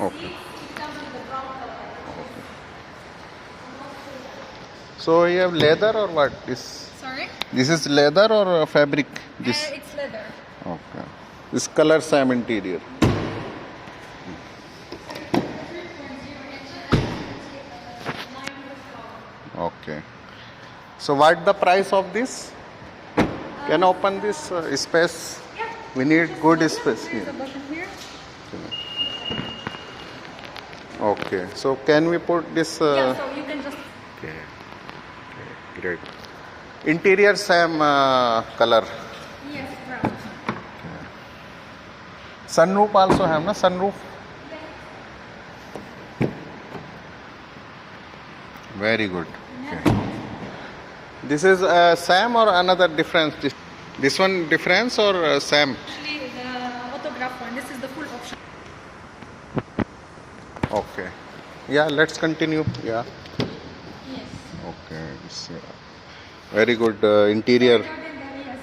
Okay. It comes with the brown color. So you have leather or what? Sorry? This is leather or fabric? This. It's leather. Okay. This color same interior. Okay. So what the price of this? Can open this space? Yeah. We need good space There's here. a button here. Okay. So can we put this? Yeah, so you can just... Okay. Okay. Great. Interior same color. Yes, brown. Sunroof also have na sunroof. Very good. Okay. This is same or another difference? This one difference or same? Actually, the autograph one. This is the full option. Okay. Yeah, let's continue. Yeah. Yes. Okay. Very good interior. Yes.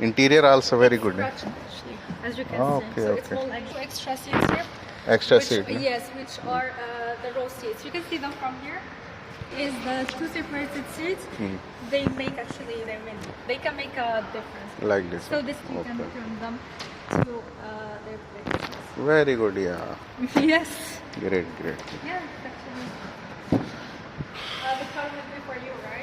Interior also very good. Scratch, actually, as you can Oh, see. okay, So it's okay. all like extra seats here. Extra Which, seat. No? yes, which are the row seats. You can see them from here. Is the two separated seats. They make actually they can make a difference. Like this. So this you can Okay. turn them to their places. Very good. Yeah. Yes. Great. Great. Yeah, actually. The car would be for you, right?